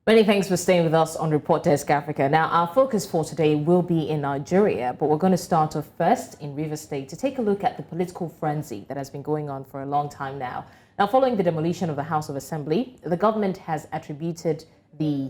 Many thanks for staying with us on Report Desk Africa. Now, our focus for today will be in Nigeria, but we're going to start off first in Rivers State to take a look at the political frenzy that has been going on for a long time now. Now, following the demolition of the House of Assembly, the government has attributed the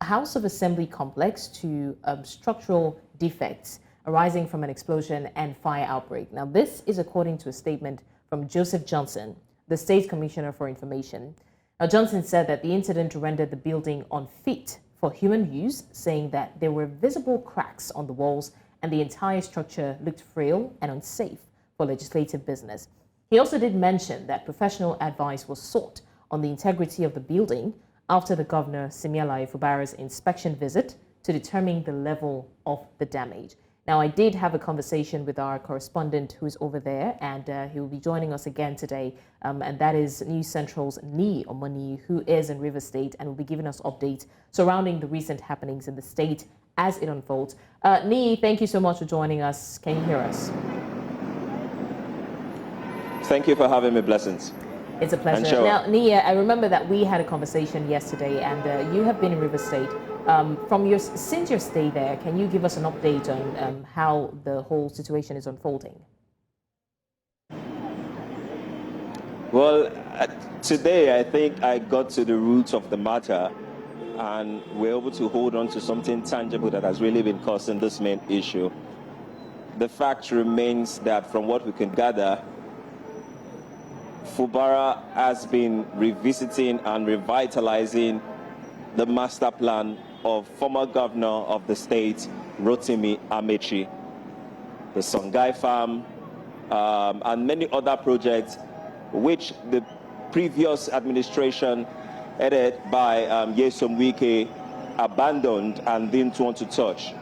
House of Assembly complex to structural defects arising from an explosion and fire outbreak. Now, this is according to a statement from Joseph Johnson, the State Commissioner for Information. Now, Johnson said that the incident rendered the building unfit for human use, saying that there were visible cracks on the walls and the entire structure looked frail and unsafe for legislative business. He also did mention that professional advice was sought on the integrity of the building after the Governor Siminalayi Fubara's inspection visit to determine the level of the damage. Now, I did have a conversation with our correspondent who is over there, and he will be joining us again today, and that is News Central's Nii Omoni, who is in Rivers State and will be giving us updates surrounding the recent happenings in the state as it unfolds. Nii, thank you so much for joining us. Can you hear us? Thank you for having me, Blessings. It's a pleasure. Now, Nii, I remember that we had a conversation yesterday, and you have been in Rivers State. Since your stay there, can you give us an update on how the whole situation is unfolding? Well, today I think I got to the roots of the matter, and we're able to hold on to something tangible that has really been causing this main issue. The fact remains that from what we can gather, Fubara has been revisiting and revitalizing the master plan of former governor of the state, Rotimi Amechi, the Songhai farm, and many other projects which the previous administration headed by Nyesom Wike abandoned and didn't want to touch.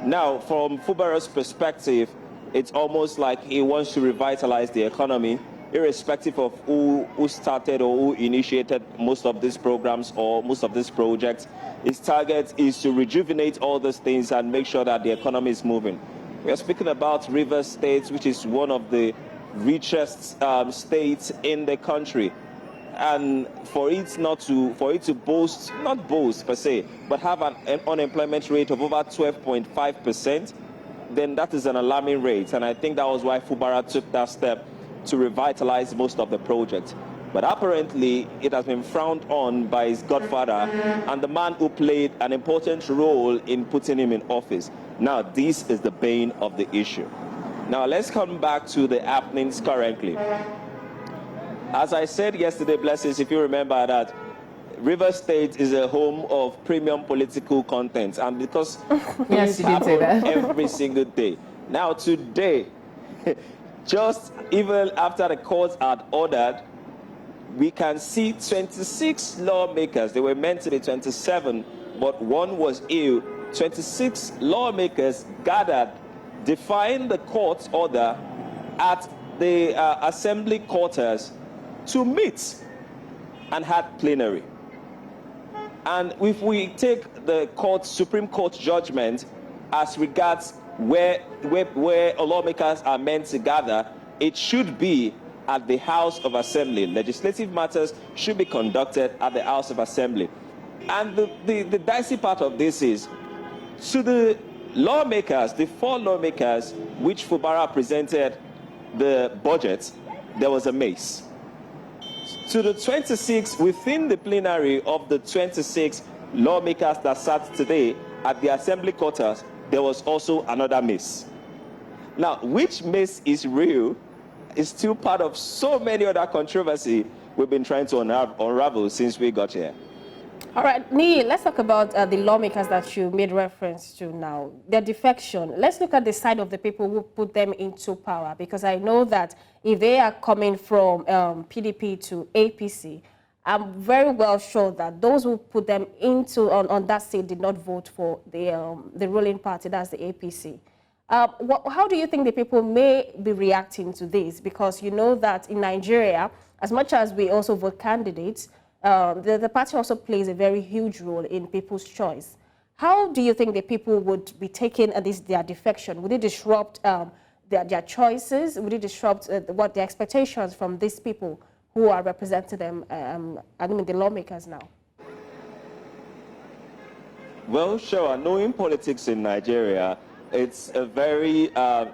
Now, from Fubara's perspective, it's almost like he wants to revitalize the economy, irrespective of who started or who initiated most of these programs or most of these projects. His target is to rejuvenate all these things and make sure that the economy is moving. We are speaking about Rivers State, which is one of the richest states in the country. And for it to boast, not boast per se, but have an unemployment rate of over 12.5%, then that is an alarming rate. And I think that was why Fubara took that step to revitalize most of the project. But apparently, it has been frowned on by his godfather and the man who played an important role in putting him in office. Now, this is the bane of the issue. Now, let's come back to the happenings currently. As I said yesterday, Blessings, if you remember that Rivers State is a home of premium political content, and because yes, you did say that every single day. Now, today, just even after the court had ordered, we can see 26 lawmakers. They were meant to be 27, but one was ill. 26 lawmakers gathered, defying the court's order at the assembly quarters to meet and had plenary. And if we take the Supreme Court judgment as regards where lawmakers are meant to gather, it should be at the House of Assembly. Legislative matters should be conducted at the House of Assembly. And the dicey part of this is, to the lawmakers, the 4 lawmakers which Fubara presented the budget, there was a mace. To the 26 within the plenary of the 26 lawmakers that sat today at the Assembly quarters, there was also another mace. Now, which mace is real is still part of so many other controversy we've been trying to unravel since we got here. All right, Nii, let's talk about the lawmakers that you made reference to now, their defection. Let's look at the side of the people who put them into power, because I know that if they are coming from PDP to APC, I'm very well sure that those who put them into on that seat did not vote for the ruling party, that's the APC. How do you think the people may be reacting to this? Because you know that in Nigeria, as much as we also vote candidates, the party also plays a very huge role in people's choice. How do you think the people would be taking their defection? Would it disrupt their choices? Would it disrupt what the expectations from these people who are representing them, I mean the lawmakers now? Well, sure. Knowing politics in Nigeria, it's a very, I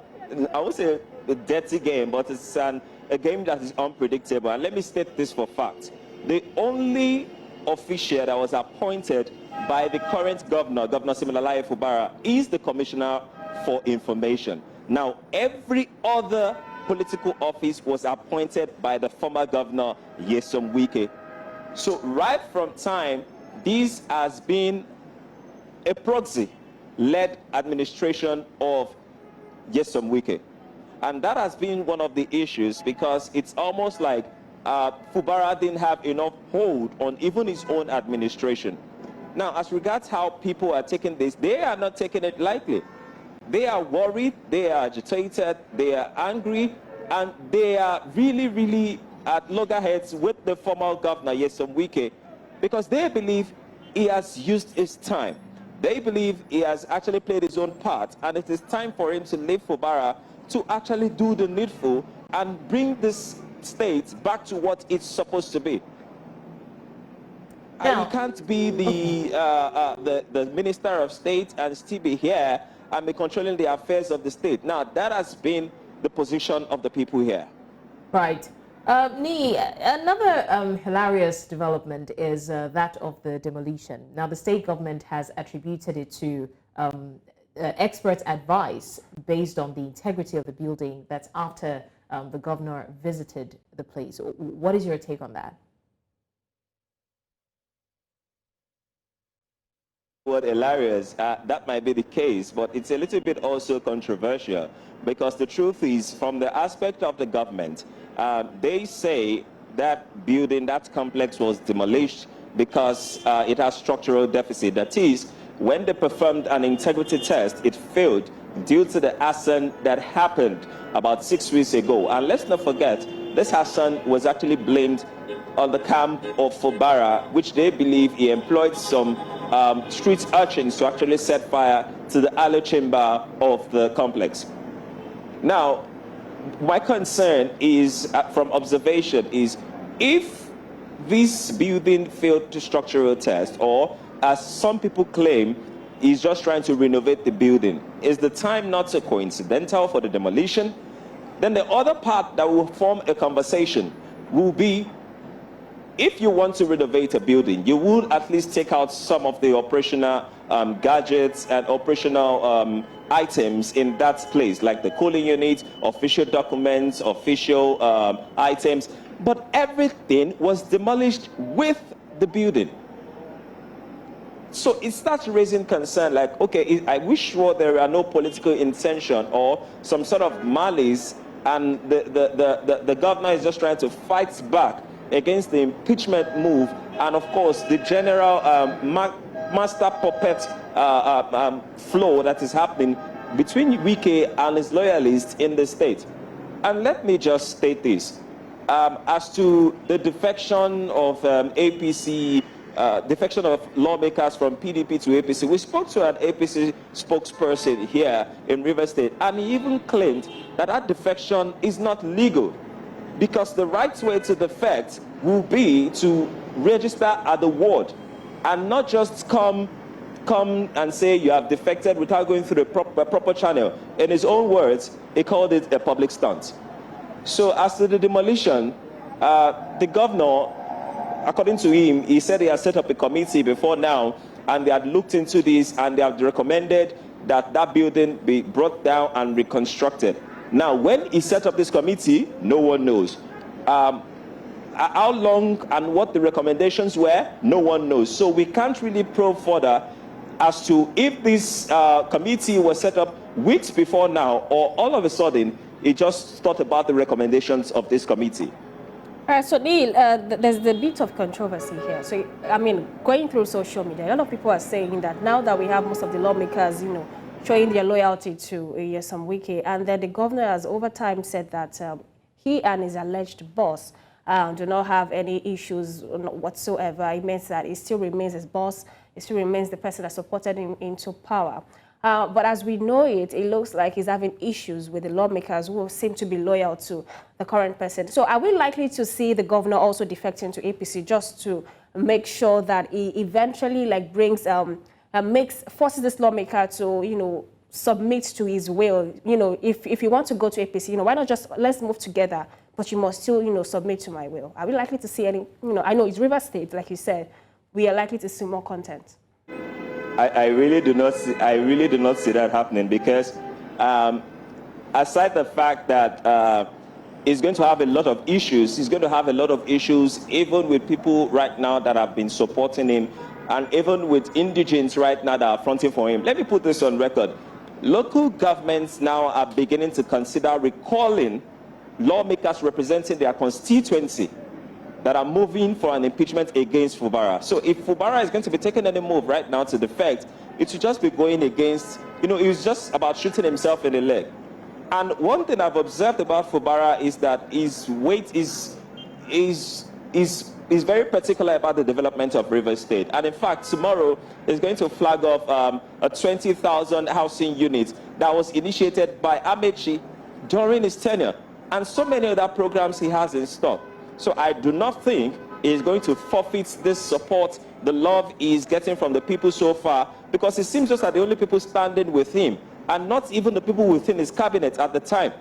would say, a dirty game, but it's a game that is unpredictable. And let me state this for fact. The only official that was appointed by the current governor, Governor Siminalayi Fubara, is the Commissioner for Information. Now, every other political office was appointed by the former governor, Nyesom Wike. So right from time, this has been a proxy-led administration of Nyesom Wike. And that has been one of the issues, because it's almost like Fubara didn't have enough hold on even his own administration. Now, as regards how people are taking this, they are not taking it lightly. They are worried, they are agitated, they are angry, and they are really, really at loggerheads with the former governor, Nyesom Wike, because they believe he has used his time. They believe he has actually played his own part, and it is time for him to leave Fubara to actually do the needful and bring this state back to what it's supposed to be. Now, you can't be the Minister of State and still be here and be controlling the affairs of the state. Now, that has been the position of the people here. Right. Nee, another hilarious development is that of the demolition. Now, the state government has attributed it to expert advice based on the integrity of the building. That's after the governor visited the place. What is your take on that? What hilarious, that might be the case, but it's a little bit also controversial, because the truth is, from the aspect of the government, they say that building, that complex was demolished because it has structural deficit. That is, when they performed an integrity test, it failed due to the arson that happened about 6 weeks ago. And let's not forget, this arson was actually blamed on the camp of Fubara, which they believe he employed some street urchins to actually set fire to the alley chamber of the complex. Now, my concern is, from observation, is if this building failed to structural test, or as some people claim, is just trying to renovate the building, is the time not so coincidental for the demolition? Then the other part that will form a conversation will be, if you want to renovate a building, you would at least take out some of the operational gadgets and operational items in that place, like the cooling unit, official documents, official items. But everything was demolished with the building. So it starts raising concern, like, okay, I wish there are no political intention or some sort of malice, and the governor is just trying to fight back against the impeachment move, and of course the general master puppet flow that is happening between Wike and his loyalists in the state. And let me just state this. As to the defection of APC, defection of lawmakers from PDP to APC, we spoke to an APC spokesperson here in Rivers State, and he even claimed that that defection is not legal, because the right way to defect will be to register at the ward and not just come and say you have defected without going through the proper channel. In his own words, he called it a public stunt. So as to the demolition, the governor, according to him, he said he has set up a committee before now, and they had looked into this, and they have recommended that that building be brought down and reconstructed. Now, when he set up this committee, no one knows. How long and what the recommendations were, no one knows. So we can't really probe further as to if this committee was set up weeks before now, or all of a sudden, he just thought about the recommendations of this committee. All right, so Neil, there's a bit of controversy here. So, I mean, going through social media, a lot of people are saying that now that we have most of the lawmakers, showing their loyalty to Nyesom Wike, and then the governor has over time said that he and his alleged boss do not have any issues whatsoever. It means that he still remains his boss, he still remains the person that supported him into power. But as we know it looks like he's having issues with the lawmakers who seem to be loyal to the current person. So are we likely to see the governor also defecting to APC just to make sure that he eventually brings forces this lawmaker to, submit to his will. If you want to go to APC, why not just let's move together, but you must still, submit to my will. Are we likely to see any, I know it's River State, like you said, we are likely to see more content. I really do not see that happening, because aside the fact that he's going to have a lot of issues, even with people right now that have been supporting him, and even with indigents right now that are fronting for him. Let me put this on record. Local governments now are beginning to consider recalling lawmakers representing their constituency that are moving for an impeachment against Fubara. So if Fubara is going to be taking any move right now to defect, it should just be going against, it was just about shooting himself in the leg. And one thing I've observed about Fubara is that his weight is very particular about the development of River State. And in fact, tomorrow is going to flag off a 20,000 housing unit that was initiated by Amechi during his tenure, and so many other programs he has in stock. So I do not think he's going to forfeit this support, the love he's getting from the people so far, because it seems just that the only people standing with him, and not even the people within his cabinet at the time.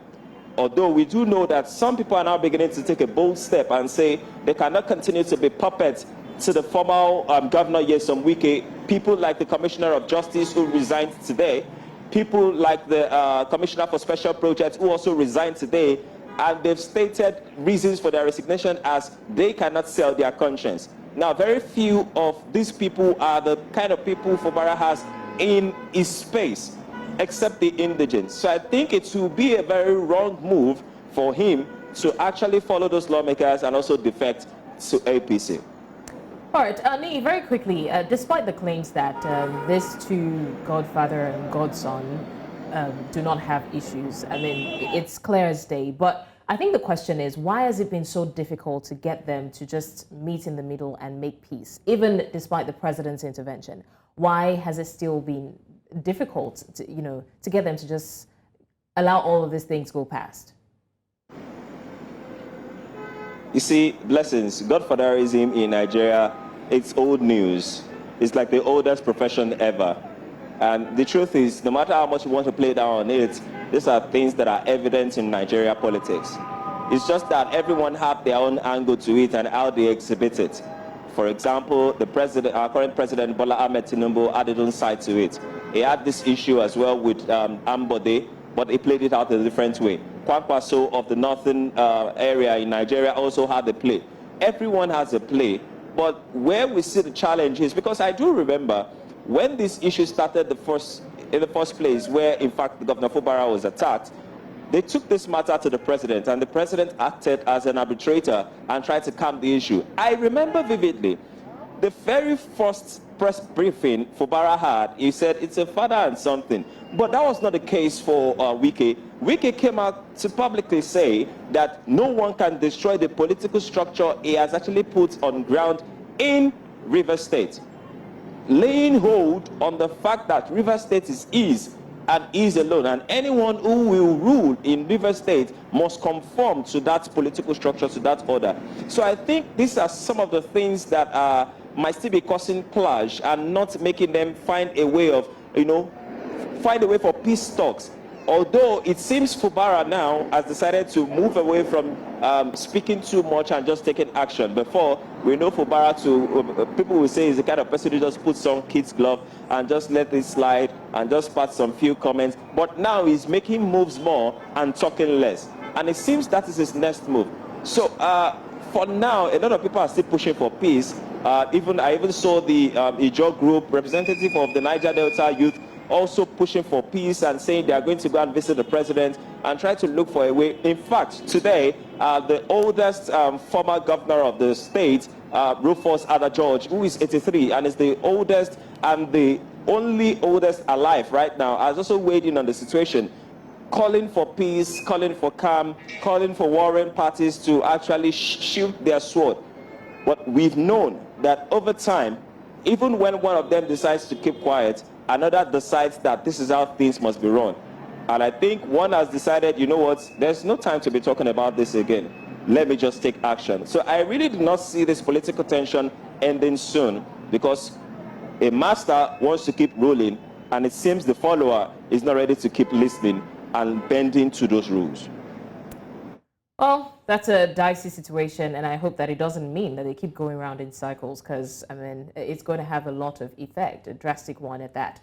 Although we do know that some people are now beginning to take a bold step and say they cannot continue to be puppets to the former Governor Nyesom Wike, people like the Commissioner of Justice who resigned today, people like the Commissioner for Special Projects who also resigned today, and they've stated reasons for their resignation as they cannot sell their conscience. Now, very few of these people are the kind of people Fubara has in his space, except the indigents. So I think it will be a very wrong move for him to actually follow those lawmakers and also defect to APC. All right, Nee, very quickly, despite the claims that these two godfather and godson do not have issues, I mean, it's clear as day, but I think the question is, why has it been so difficult to get them to just meet in the middle and make peace, even despite the president's intervention? Why has it still been difficult to get them to just allow all of these things go past? You see, blessings, godfatherism in Nigeria, it's old news. It's like the oldest profession ever. And the truth is, no matter how much you want to play down on it, these are things that are evident in Nigeria politics. It's just that everyone have their own angle to it and how they exhibit it. For example, our current president, Bola Ahmed Tinubu, added his own side to it. He had this issue as well with Ambode, but he played it out a different way. Kwankwaso of the northern area in Nigeria also had a play. Everyone has a play, but where we see the challenge is, because I do remember when this issue started in the first place, where in fact Governor Fubara was attacked, they took this matter to the president, and the president acted as an arbitrator and tried to calm the issue. I remember vividly, the very first press briefing Fubara had, he said it's a father and something. But that was not the case for Wike. Wike came out to publicly say that no one can destroy the political structure he has actually put on ground in River State, laying hold on the fact that River State is his and is alone, and anyone who will rule in River State must conform to that political structure, to that order. So I think these are some of the things that might still be causing clash and not making them find a way of, find a way for peace talks. Although it seems Fubara now has decided to move away from speaking too much and just taking action. Before, we know Fubara people will say he's the kind of person who just puts on kid's glove and just let it slide and just pass some few comments. But now he's making moves more and talking less. And it seems that is his next move. So for now, a lot of people are still pushing for peace. I even saw the Ijo group, representative of the Niger Delta youth, also pushing for peace and saying they are going to go and visit the president and try to look for a way. In fact, today, the oldest former governor of the state, Rufus Ada George, who is 83 and is the oldest and the only oldest alive right now, has also weighed in on the situation, calling for peace, calling for calm, calling for warring parties to actually shield their sword. But we've known that over time, even when one of them decides to keep quiet, another decides that this is how things must be run. And I think one has decided, you know what, there's no time to be talking about this again. Let me just take action. So I really do not see this political tension ending soon, because A master wants to keep ruling, and it seems the follower is not ready to keep listening and bending to those rules. Well, that's a dicey situation, and I hope that it doesn't mean that they keep going around in cycles, because, I mean, it's going to have a lot of effect, a drastic one at that.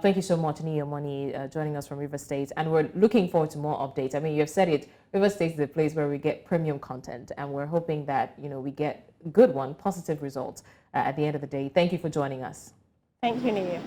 Thank you so much, Nia Money, joining us from River State, and we're looking forward to more updates. I mean, you've said it, River State is a place where we get premium content, and we're hoping that, you know, we get good one, positive results at the end of the day. Thank you for joining us. Thank you, Nia.